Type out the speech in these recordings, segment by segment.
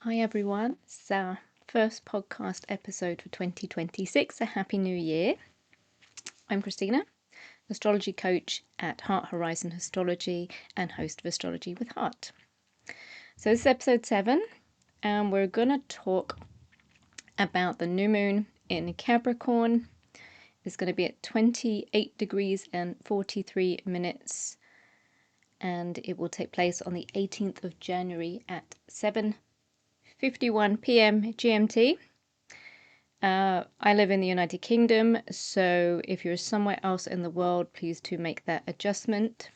Hi everyone, it's our first podcast episode for 2026. A happy new year. I'm Christina, astrology coach at Heart Horizon Astrology and host of Astrology with Heart. So this is episode 7 and we're going to talk about the new moon in Capricorn. It's going to be at 28 degrees and 43 minutes and it will take place on the 18th of January at 7:51 p.m. GMT. I live in the United Kingdom, so if you're somewhere else in the world, please do make that adjustment.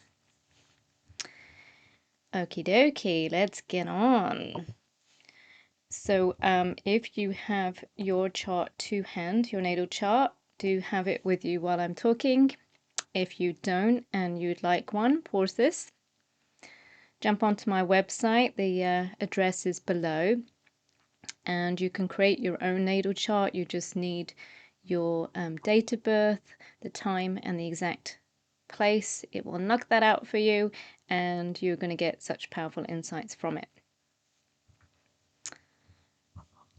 Okie dokie, let's get on. So if you have your chart to hand, your natal chart, do have it with you while I'm talking. If you don't and you'd like one, pause this. Jump onto my website, the address is below. And you can create your own natal chart. You just need your date of birth, the time, and the exact place. It will knock that out for you, and you're going to get such powerful insights from it.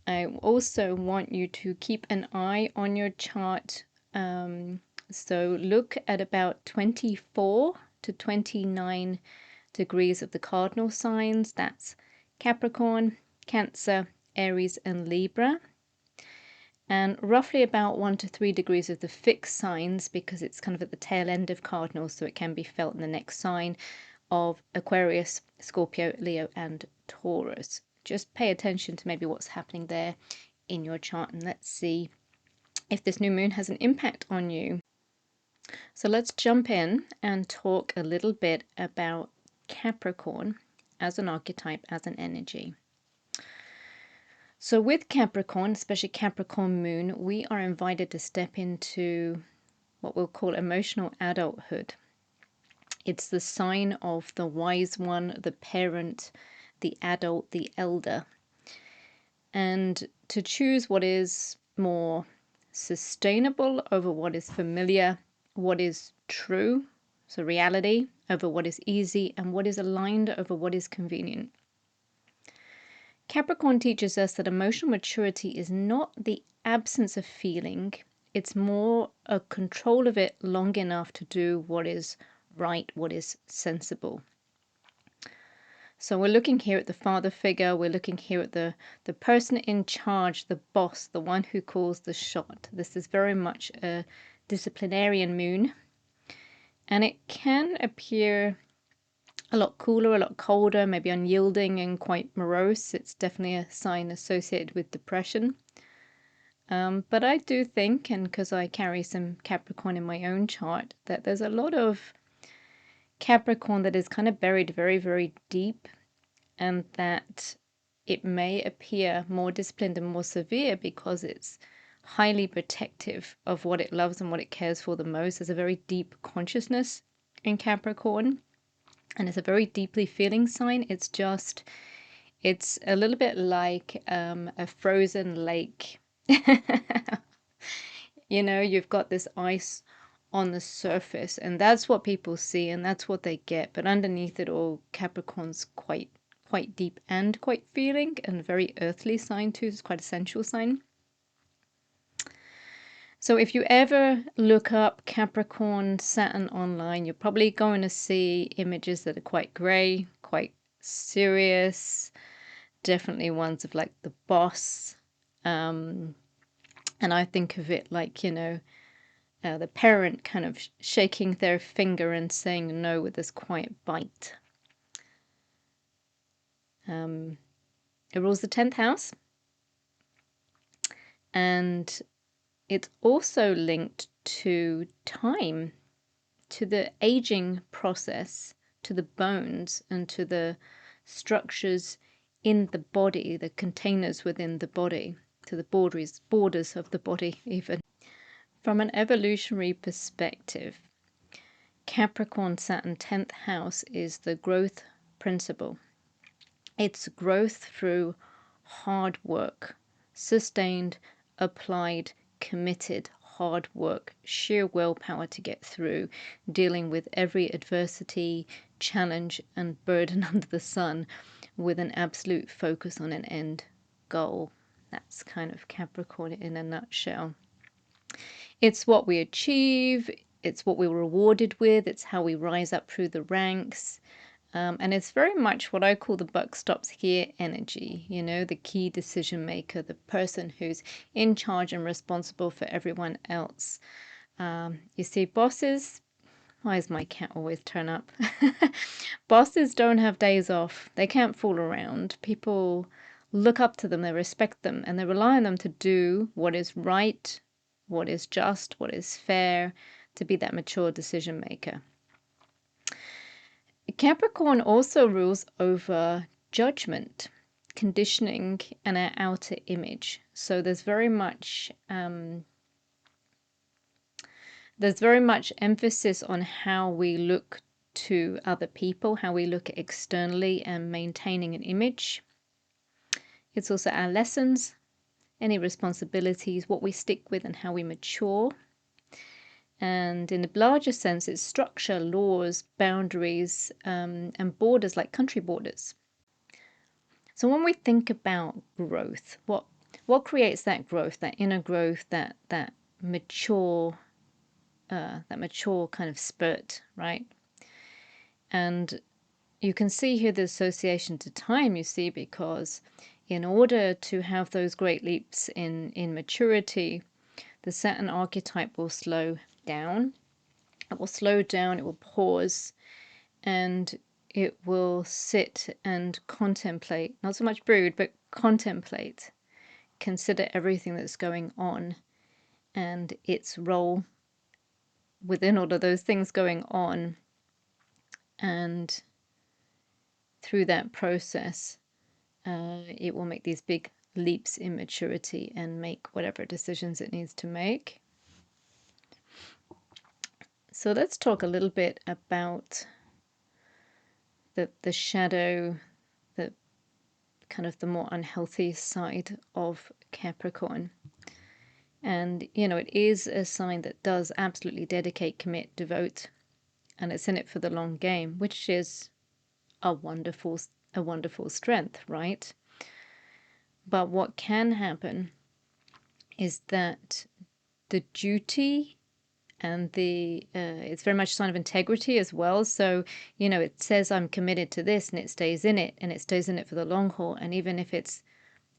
I also want you to keep an eye on your chart. So look at about 24 to 29 degrees of the cardinal signs. That's Capricorn, Cancer, Aries and Libra, and roughly about 1 to 3 degrees of the fixed signs, because it's kind of at the tail end of cardinals, so it can be felt in the next sign of Aquarius, Scorpio, Leo and Taurus. Just pay attention to maybe what's happening there in your chart, and let's see if this new moon has an impact on you. So let's jump in and talk a little bit about Capricorn as an archetype, as an energy. So with Capricorn, especially Capricorn Moon, we are invited to step into what we'll call emotional adulthood. It's the sign of the wise one, the parent, the adult, the elder. And to choose what is more sustainable over what is familiar, what is true, so reality, over what is easy, and what is aligned over what is convenient. Capricorn teaches us that emotional maturity is not the absence of feeling, it's more a control of it long enough to do what is right, what is sensible. So we're looking here at the father figure, we're looking here at the person in charge, the boss, the one who calls the shot. This is very much a disciplinarian moon, and it can appear a lot cooler, a lot colder, maybe unyielding and quite morose. It's definitely a sign associated with depression. But I do think, and because I carry some Capricorn in my own chart, that there's a lot of Capricorn that is kind of buried very, very deep, and that it may appear more disciplined and more severe because it's highly protective of what it loves and what it cares for the most. There's a very deep consciousness in Capricorn. And it's a very deeply feeling sign. It's a little bit like a frozen lake. You know, you've got this ice on the surface, and that's what people see, and that's what they get. But underneath it all, Capricorn's quite deep and quite feeling, and very earthly sign too. It's quite a sensual sign. So if you ever look up Capricorn Saturn online, you're probably going to see images that are quite grey, quite serious, definitely ones of like the boss. And I think of it like, you know, the parent kind of shaking their finger and saying no with this quiet bite. It rules the 10th house. And it's also linked to time, to the aging process, to the bones, and to the structures in the body, the containers within the body, to the borders of the body even. From an evolutionary perspective, Capricorn Saturn 10th house is the growth principle. It's growth through hard work, sustained, applied, committed hard work, sheer willpower to get through, dealing with every adversity, challenge and burden under the sun, with an absolute focus on an end goal. That's kind of Capricorn in a nutshell. It's what we achieve, it's what we're rewarded with, it's how we rise up through the ranks. And it's very much what I call the buck stops here energy, you know, the key decision maker, the person who's in charge and responsible for everyone else. You see, bosses, why does my cat always turn up? Bosses don't have days off. They can't fool around. People look up to them, they respect them, and they rely on them to do what is right, what is just, what is fair, to be that mature decision maker. Capricorn also rules over judgment, conditioning, and our outer image. So there's very much emphasis on how we look to other people, how we look externally, and maintaining an image. It's also our lessons, any responsibilities, what we stick with, and how we mature. And in the larger sense, it's structure, laws, boundaries, and borders, like country borders. So when we think about growth, what creates that growth, that inner growth, that mature kind of spirit, right? And you can see here the association to time, you see, because in order to have those great leaps in maturity, the Saturn archetype will slow down. It will slow down, it will pause, and it will sit and contemplate, not so much brood, but contemplate, consider everything that's going on and its role within all of those things going on. And through that process, it will make these big leaps in maturity and make whatever decisions it needs to make. So let's talk a little bit about the shadow, the kind of the more unhealthy side of Capricorn. And, you know, it is a sign that does absolutely dedicate, commit, devote, and it's in it for the long game, which is a wonderful strength, right? But what can happen is that the duty and it's very much a sign of integrity as well. So, you know, it says I'm committed to this, and it stays in it, and it stays in it for the long haul. And even if it's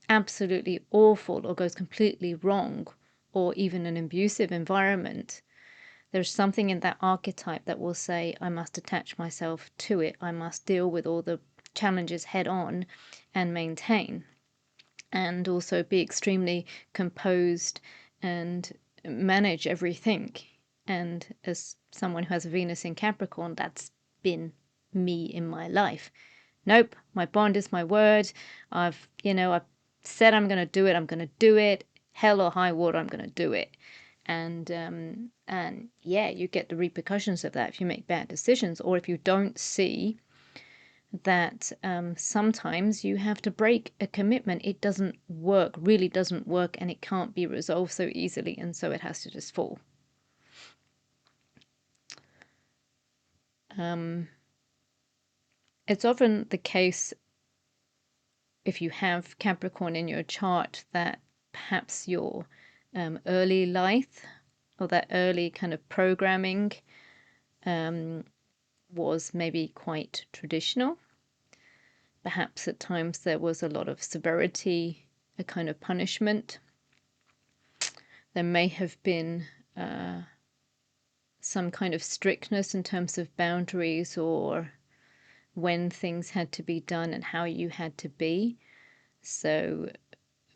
absolutely awful or goes completely wrong, or even an abusive environment, there's something in that archetype that will say, I must attach myself to it. I must deal with all the challenges head on and maintain, and also be extremely composed and manage everything. And as someone who has Venus in Capricorn, that's been me in my life. Nope, my bond is my word. I've said I'm going to do it. I'm going to do it. Hell or high water, I'm going to do it. And yeah, you get the repercussions of that if you make bad decisions, or if you don't see that sometimes you have to break a commitment. It doesn't work, really doesn't work, and it can't be resolved so easily, and so it has to just fall. It's often the case, if you have Capricorn in your chart, that perhaps your early life, or that early kind of programming, was maybe quite traditional. Perhaps at times there was a lot of severity, a kind of punishment. There may have been some kind of strictness in terms of boundaries, or when things had to be done and how you had to be. So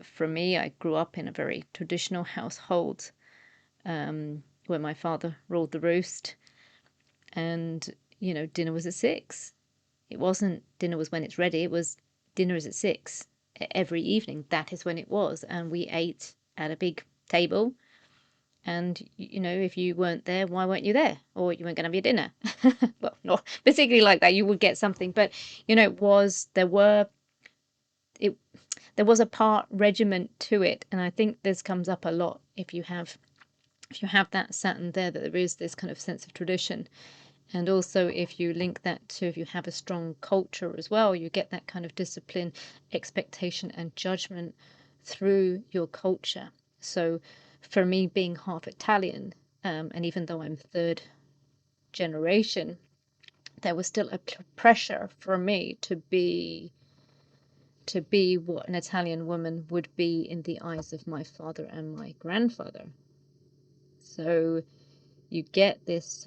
for me, I grew up in a very traditional household, where my father ruled the roost, and, you know, dinner was at 6. It wasn't dinner was when it's ready. It was dinner is at 6 every evening. That is when it was. And we ate at a big table. And, you know, if you weren't there, why weren't you there? Or you weren't going to have your dinner. Well, not particularly like that. You would get something. But, you know, there was a part regiment to it. And I think this comes up a lot if you have that Saturn there, that there is this kind of sense of tradition. And also, if you link that to, if you have a strong culture as well, you get that kind of discipline, expectation, and judgment through your culture. So for me, being half Italian, and even though I'm third generation, there was still a pressure for me to be what an Italian woman would be in the eyes of my father and my grandfather. So you get this,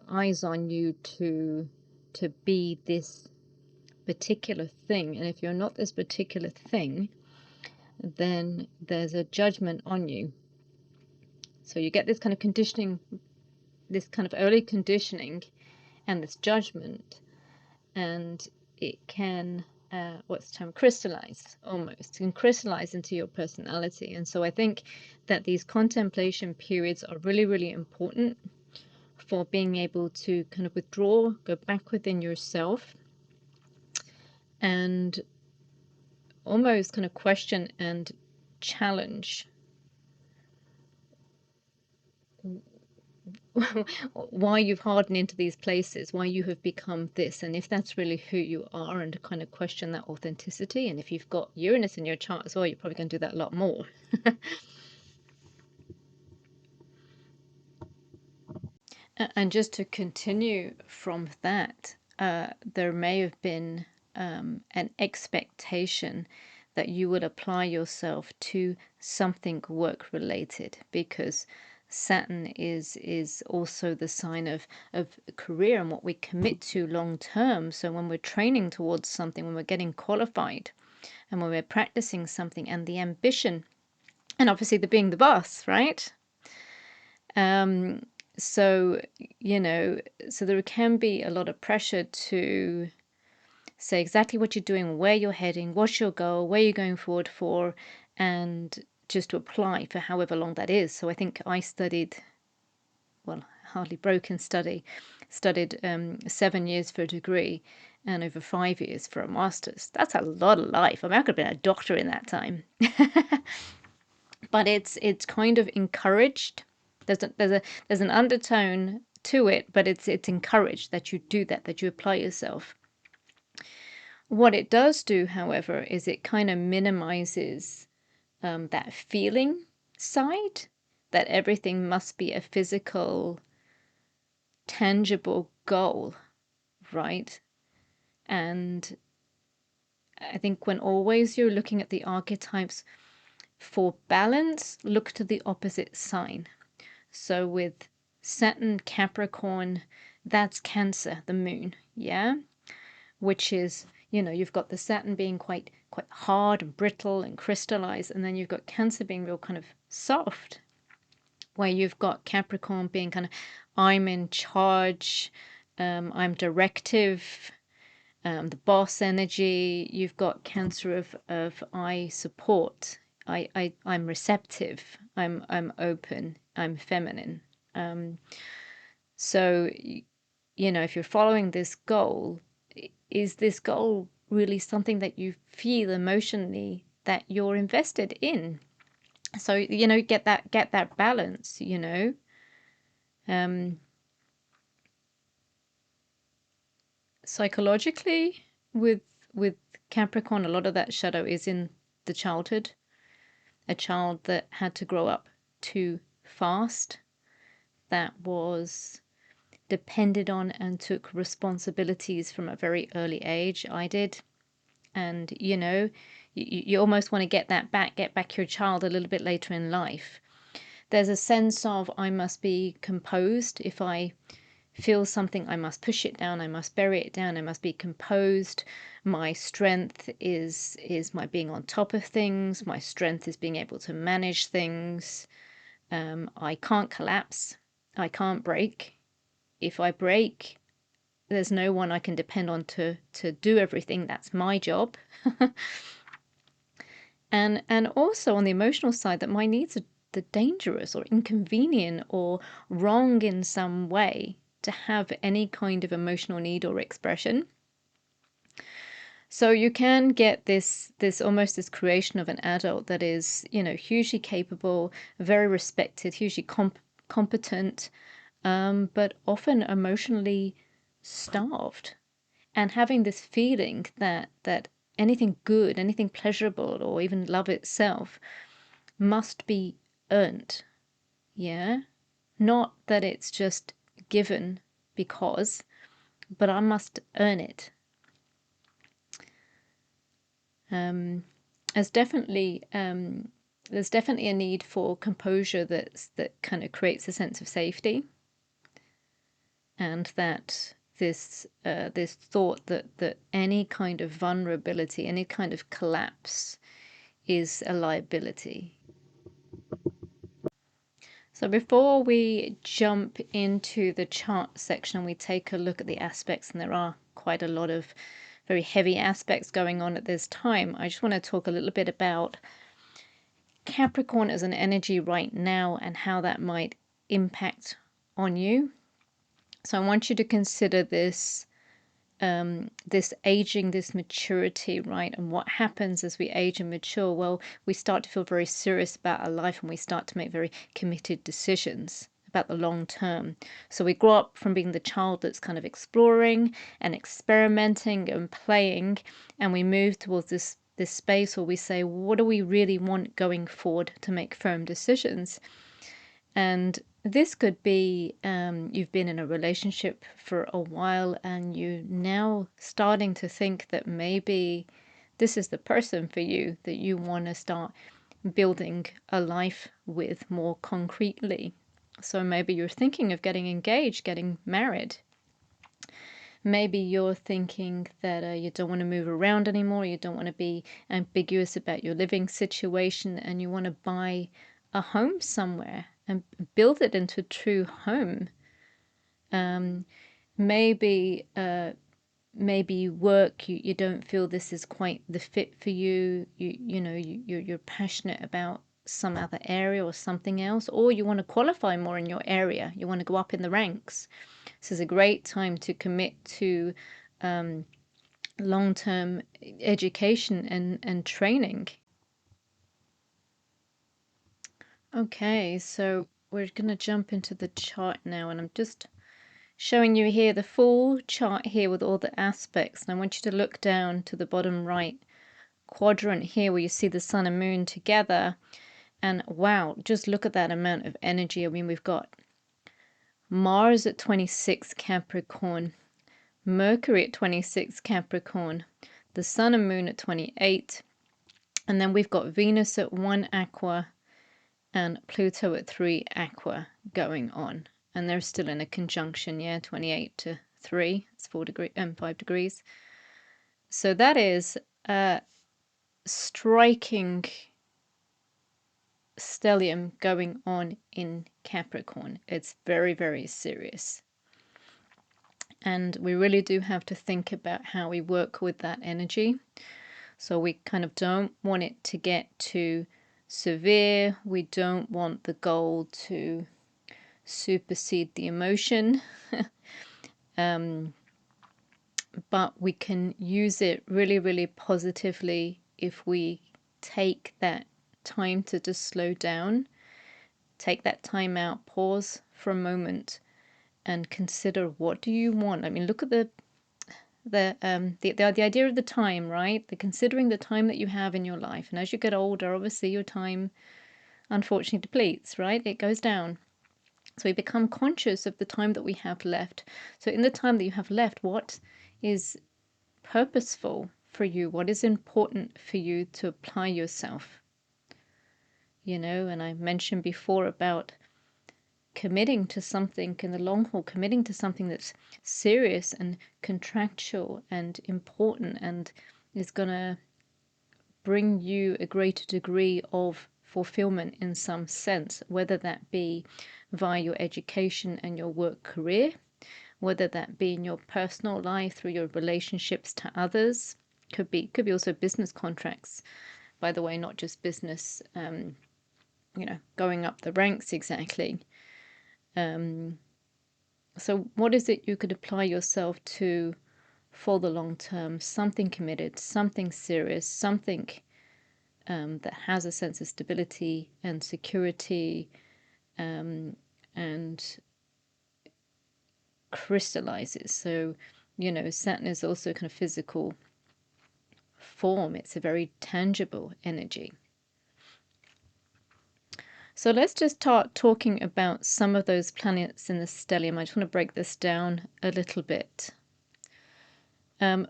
eyes on you to be this particular thing, and if you're not this particular thing, then there's a judgment on you. So you get this kind of conditioning, this kind of early conditioning, and this judgment, and it can what's the term, crystallize, almost can crystallize into your personality. And so I think that these contemplation periods are really, really important for being able to kind of withdraw, go back within yourself, and almost kind of question and challenge why you've hardened into these places, why you have become this, and if that's really who you are, and to kind of question that authenticity. And if you've got Uranus in your chart as well, you're probably going to do that a lot more. And just to continue from that, there may have been an expectation that you would apply yourself to something work related, because Saturn is also the sign of career and what we commit to long term. So when we're training towards something, when we're getting qualified, and when we're practicing something, and the ambition, and obviously the being the boss, right? So, so there can be a lot of pressure to say exactly what you're doing, where you're heading, what's your goal, where you're going forward for, and just to apply for however long that is. So I think I studied, well, hardly broken studied 7 years for a degree and over 5 years for a master's. That's a lot of life. I mean, I could have been a doctor in that time. But it's kind of encouraged. There's an undertone to it, but it's encouraged that you do that you apply yourself. What it does do, however, is it kind of minimizes that feeling side, that everything must be a physical, tangible goal, right? And I think when always you're looking at the archetypes for balance, look to the opposite sign. So with Saturn, Capricorn, that's Cancer, the moon, yeah? Which is, you've got the Saturn being quite hard and brittle and crystallized, and then you've got Cancer being real kind of soft, where you've got Capricorn being kind of, I'm in charge, I'm directive, the boss energy. You've got Cancer of I support, I'm receptive, I'm open, I'm feminine. So, if you're following this goal, is this goal really something that you feel emotionally that you're invested in? So, get that balance, psychologically with Capricorn, a lot of that shadow is in the childhood. A child that had to grow up too fast, that was depended on and took responsibilities from a very early age. I did. And, you almost want to get back your child a little bit later in life. There's a sense of, I must be composed. If I feel something, I must push it down, I must bury it down, I must be composed. My strength is my being on top of things. My strength is being able to manage things. I can't collapse. I can't break. If I break, there's no one I can depend on to do everything. That's my job. And also on the emotional side, that my needs are dangerous or inconvenient or wrong in some way to have any kind of emotional need or expression. So you can get this almost this creation of an adult that is, hugely capable, very respected, hugely competent, but often emotionally starved, and having this feeling that anything good, anything pleasurable, or even love itself must be earned. Yeah, not that it's just given because, but I must earn it. Um, there's definitely there's definitely a need for composure that kind of creates a sense of safety, and that this thought that any kind of vulnerability, any kind of collapse is a liability. So before we jump into the chart section and we take a look at the aspects, and there are quite a lot of very heavy aspects going on at this time, I just want to talk a little bit about Capricorn as an energy right now and how that might impact on you. So I want you to consider this this aging, this maturity, right? And what happens as we age and mature? Well, we start to feel very serious about our life, and we start to make very committed decisions about the long term. So we grow up from being the child that's kind of exploring and experimenting and playing, and we move towards this space where we say, what do we really want going forward, to make firm decisions? And this could be you've been in a relationship for a while and you now starting to think that maybe this is the person for you, that you want to start building a life with more concretely. So maybe you're thinking of getting engaged, getting married. Maybe you're thinking that you don't want to move around anymore, you don't want to be ambiguous about your living situation, and you want to buy a home somewhere and build it into a true home. Um, maybe maybe work, you don't feel this is quite the fit for you. You're passionate about some other area or something else, or you want to qualify more in your area. You want to go up in the ranks. This is a great time to commit to long-term education and training. Okay, so we're going to jump into the chart now, and I'm just showing you here the full chart here with all the aspects. And I want you to look down to the bottom right quadrant here where you see the sun and moon together. And wow, just look at that amount of energy. I mean, we've got Mars at 26 Capricorn, Mercury at 26 Capricorn, the sun and moon at 28, and then we've got Venus at 1 Aqua and Pluto at 3 Aqua going on. And they're still in a conjunction, yeah, 28 to 3, it's 5 degrees. So that is a striking stellium going on in Capricorn. It's very, very serious. And we really do have to think about how we work with that energy. So we kind of don't want it to get too severe. We don't want the goal to supersede the emotion. But we can use it really, really positively if we take that time to just slow down, take that time out, pause for a moment, and consider, what do you want? I mean, look at the idea of the time, right? The considering the time that you have in your life. And as you get older, obviously your time unfortunately depletes, right? It goes down. So we become conscious of the time that we have left. So in the time that you have left, what is purposeful for you? What is important for you to apply yourself? And I mentioned before about committing to something in the long haul, committing to something that's serious and contractual and important and is going to bring you a greater degree of fulfillment in some sense, whether that be via your education and your work career, whether that be in your personal life through your relationships to others. Could be also business contracts, by the way, not just business going up the ranks exactly. So what is it you could apply yourself to for the long term? Something committed, something serious, something that has a sense of stability and security, and crystallizes. So, Saturn is also kind of physical form. It's a very tangible energy. So let's just start talking about some of those planets in the stellium. I just want to break this down a little bit.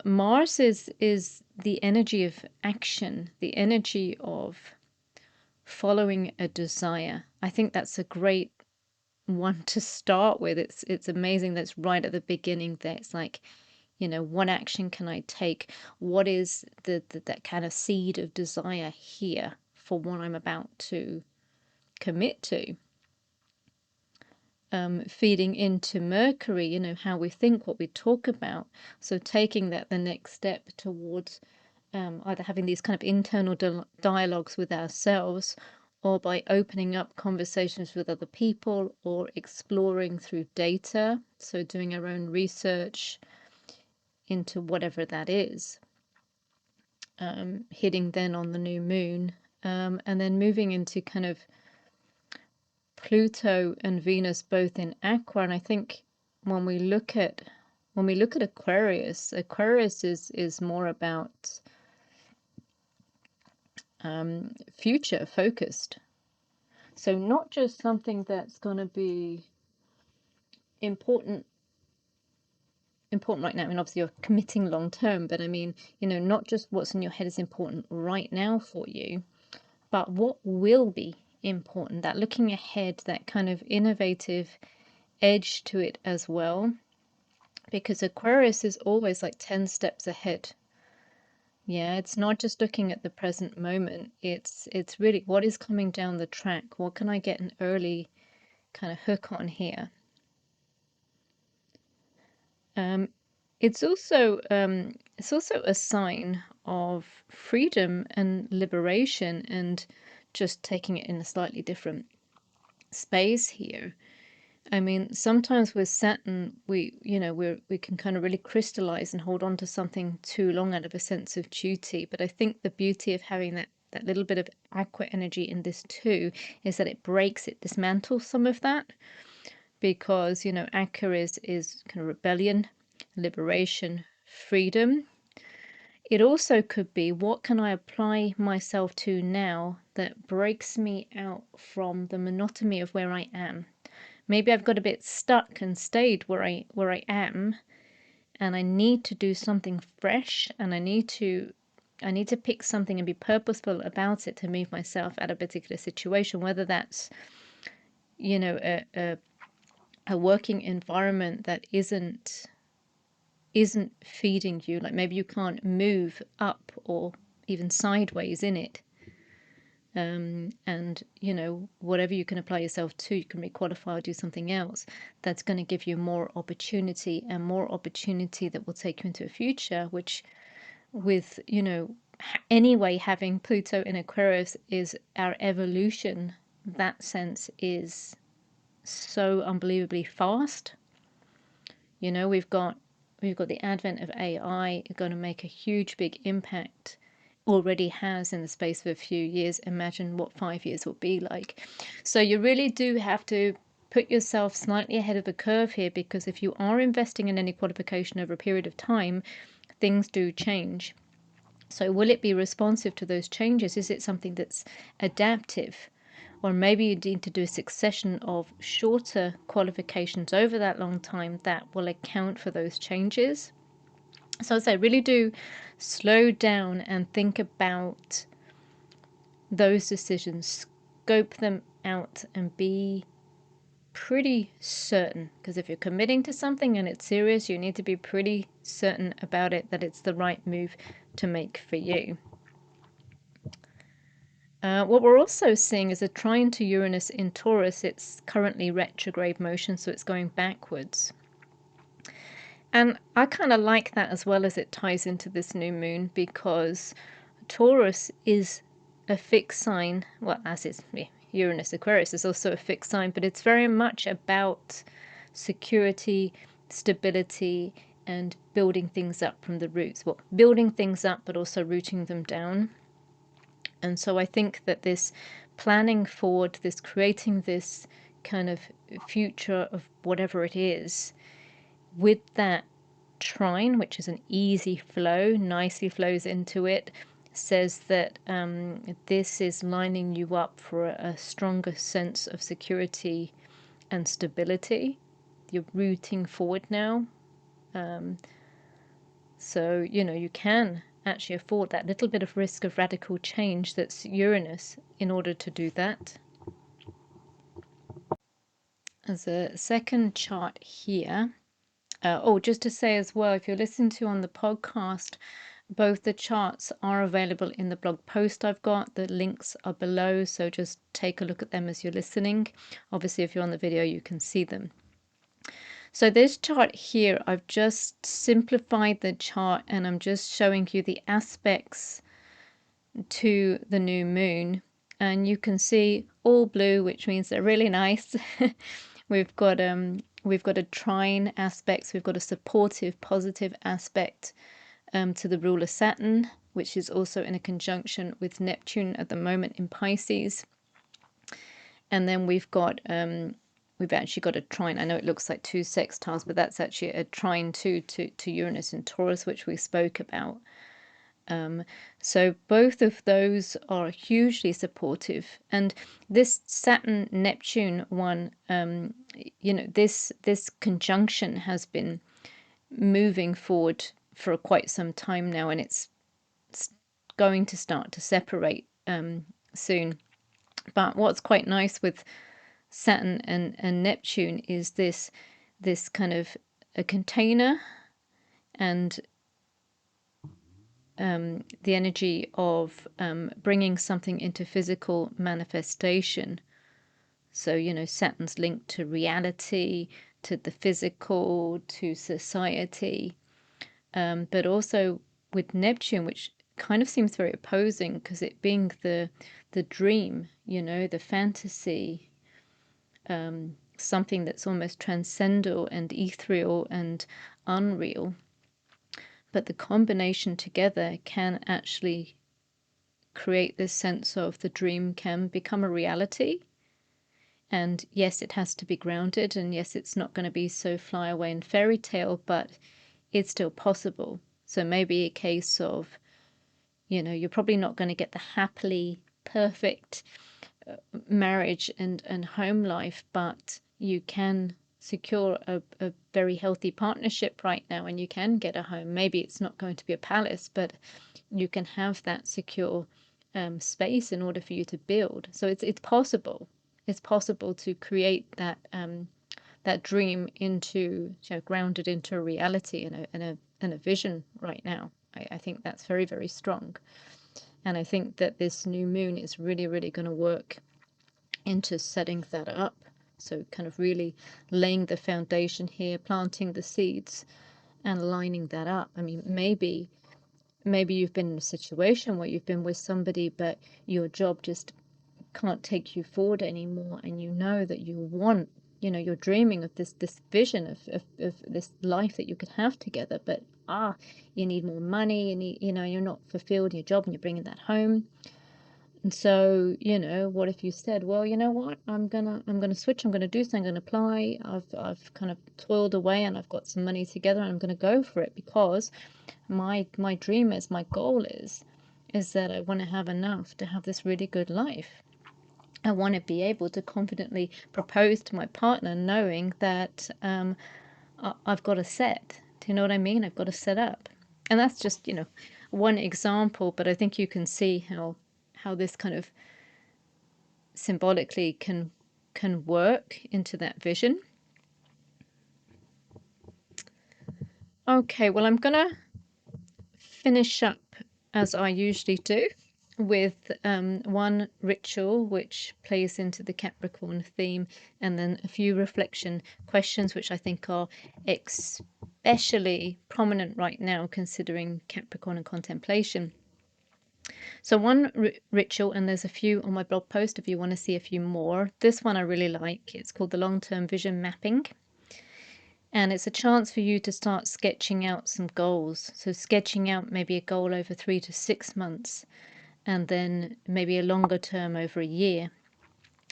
Mars is the energy of action, the energy of following a desire. I think that's a great one to start with. It's amazing that's right at the beginning there. It's like, what action can I take? What is that kind of seed of desire here for what I'm about to commit to? Feeding into Mercury, how we think, what we talk about. So taking that the next step towards either having these kind of internal dialogues with ourselves, or by opening up conversations with other people, or exploring through data. So doing our own research into whatever that is. Hitting then on the new moon, and then moving into kind of Pluto and Venus both in Aqua. And I think when we look at Aquarius, Aquarius is more about future focused. So not just something that's going to be important right now. I mean, obviously you're committing long term, but I mean, not just what's in your head is important right now for you, but what will be important, that looking ahead, that kind of innovative edge to it as well, because Aquarius is always like 10 steps ahead. Yeah, it's not just looking at the present moment. It's really what is coming down the track. What can I get an early kind of hook on here? It's also a sign of freedom and liberation, and just taking it in a slightly different space here. I mean, sometimes with Saturn, we can kind of really crystallize and hold on to something too long out of a sense of duty. But I think the beauty of having that little bit of aqua energy in this too is that it breaks, it dismantles some of that, because aqua is kind of rebellion, liberation, freedom. It also could be, what can I apply myself to now that breaks me out from the monotony of where I am? Maybe I've got a bit stuck and stayed where I am, and I need to do something fresh, and I need to pick something and be purposeful about it to move myself out of a particular situation, whether that's a working environment that isn't feeding you, like maybe you can't move up or even sideways in it. And whatever you can apply yourself to, you can requalify or do something else that's going to give you more opportunity, and more opportunity that will take you into a future, which with anyway, having Pluto in Aquarius is our evolution. That sense is so unbelievably fast. We've got the advent of AI going to make a huge big impact, already has in the space of a few years. Imagine what 5 years will be like. So you really do have to put yourself slightly ahead of the curve here, because if you are investing in any qualification over a period of time, things do change. So will it be responsive to those changes? Is it something that's adaptive? Or maybe you need to do a succession of shorter qualifications over that long time that will account for those changes. So as I really do slow down and think about those decisions, scope them out, and be pretty certain. Because if you're committing to something and it's serious, you need to be pretty certain about it, that it's the right move to make for you. What we're also seeing is a trine to Uranus in Taurus. It's currently retrograde motion, so it's going backwards. And I kind of like that as well, as it ties into this new moon, because Taurus is a fixed sign. Well, as is Uranus, Aquarius is also a fixed sign, but it's very much about security, stability, and building things up from the roots. Well, building things up, but also rooting them down. And so I think that this planning forward, this creating this kind of future of whatever it is with that trine, which is an easy flow, nicely flows into it, says that this is lining you up for a stronger sense of security and stability. You're rooting forward now. So, you know, you can actually afford that little bit of risk of radical change that's Uranus in order to do that. As a second chart here, just to say as well, if you're listening to on the podcast, both the charts are available in the blog post I've got. The links are below, so just take a look at them as you're listening. Obviously, if you're on the video, you can see them. So this chart here, I've just simplified the chart and I'm just showing you the aspects to the new moon. And you can see all blue, which means they're really nice. We've got a trine aspect, so we've got a supportive, positive aspect to the ruler Saturn, which is also in a conjunction with Neptune at the moment in Pisces. And then we've actually got a trine. I know it looks like two sextiles, but that's actually a trine to Uranus and Taurus, which we spoke about. So both of those are hugely supportive. And this Saturn-Neptune one, you know, this conjunction has been moving forward for quite some time now, and it's going to start to separate soon. But what's quite nice with Saturn and Neptune is this kind of a container and the energy of bringing something into physical manifestation. So, you know, Saturn's linked to reality, to the physical, to society, but also with Neptune, which kind of seems very opposing because it being the dream, you know, the fantasy, something that's almost transcendental and ethereal and unreal. But the combination together can actually create this sense of the dream can become a reality. And yes, it has to be grounded, and yes, it's not going to be so fly away and fairy tale, but it's still possible. So maybe a case of, you know, you're probably not going to get the happily perfect marriage and home life, but you can secure a very healthy partnership right now, and you can get a home. Maybe it's not going to be a palace, but you can have that secure space in order for you to build. So it's possible. It's possible to create that that dream into, you know, grounded into a reality and a vision right now. I think that's very, very strong. And I think that this new moon is really, really going to work into setting that up. So kind of really laying the foundation here, planting the seeds and lining that up. I mean, maybe you've been in a situation where you've been with somebody, but your job just can't take you forward anymore, and you know that you want, you know, you're dreaming of this vision of this life that you could have together, but you need more money, you know, you're not fulfilled in your job and you're bringing that home. And so, you know, what if you said, well, you know what, I'm gonna switch, I'm gonna do something, I'm gonna apply, I've kind of toiled away and I've got some money together and I'm gonna go for it, because my dream is, my goal is that I want to have enough to have this really good life. I want to be able to confidently propose to my partner knowing that I've got a set. Do you know what I mean? I've got a set up. And that's just, you know, one example, but I think you can see how this kind of symbolically can work into that vision. Okay, well, I'm going to finish up as I usually do with one ritual which plays into the Capricorn theme, and then a few reflection questions which I think are especially prominent right now considering Capricorn and contemplation. So one ritual, and there's a few on my blog post if you want to see a few more. This one I really like. It's called the long-term vision mapping. And it's a chance for you to start sketching out some goals. So sketching out maybe a goal over 3 to 6 months, and then maybe a longer term over a year.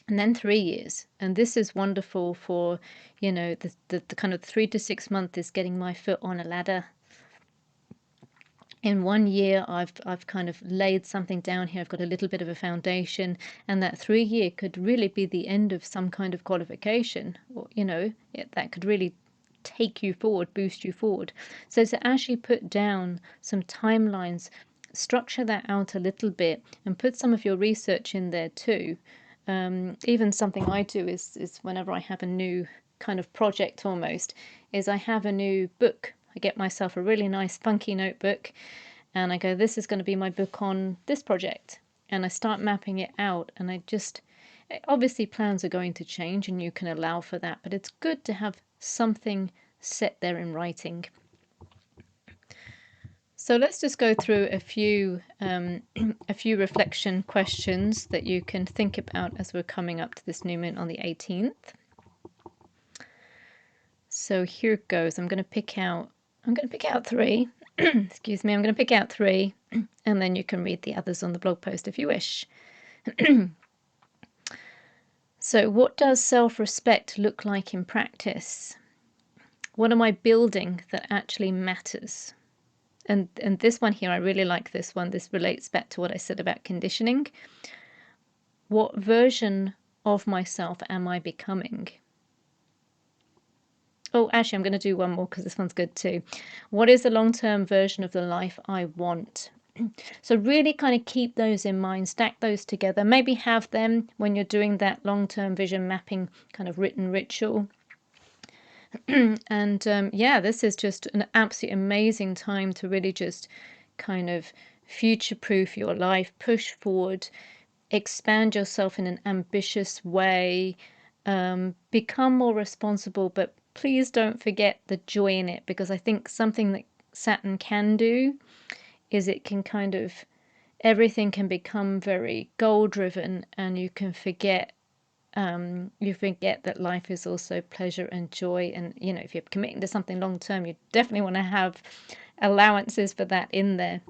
and then 3 years. And this is wonderful for, the kind of 3 to 6 months is getting my foot on a ladder. In 1 year, I've kind of laid something down here. I've got a little bit of a foundation, and that 3 year could really be the end of some kind of qualification, or that could really take you forward, boost you forward. So to actually put down some timelines, structure that out a little bit, and put some of your research in there too. Even something I do is whenever I have a new kind of project, almost, is I have a new book. I get myself a really nice funky notebook, and I go, this is going to be my book on this project, and I start mapping it out. And obviously plans are going to change, and you can allow for that, but it's good to have something set there in writing. So let's just go through a few reflection questions that you can think about as we're coming up to this new moon on the 18th. So here it goes. I'm going to pick out 3. Excuse me. I'm going to pick out 3, and then you can read the others on the blog post if you wish. So what does self-respect look like in practice? What am I building that actually matters? And this one here, I really like this one. This relates back to what I said about conditioning. What version of myself am I becoming? Oh, actually, I'm going to do one more because this one's good too. What is the long-term version of the life I want? So really kind of keep those in mind, stack those together, maybe have them when you're doing that long-term vision mapping kind of written ritual. And yeah, this is just an absolutely amazing time to really just kind of future-proof your life, push forward, expand yourself in an ambitious way, become more responsible, but please don't forget the joy in it, because I think something that Saturn can do is it can kind of, everything can become very goal-driven, and you can forget that life is also pleasure and joy. And if you're committing to something long term, you definitely want to have allowances for that in there.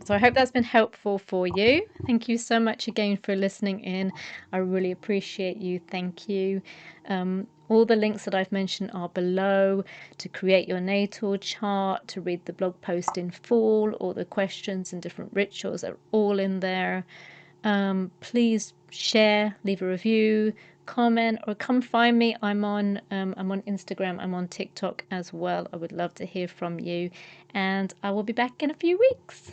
So I hope that's been helpful for you. Thank you so much again for listening in. I really appreciate you. Thank you. All the links that I've mentioned are below to create your natal chart, to read the blog post in full. All the questions and different rituals are all in there. Please share, leave a review, comment, or come find me. I'm on Instagram, I'm on TikTok as well. I would love to hear from you, and I will be back in a few weeks.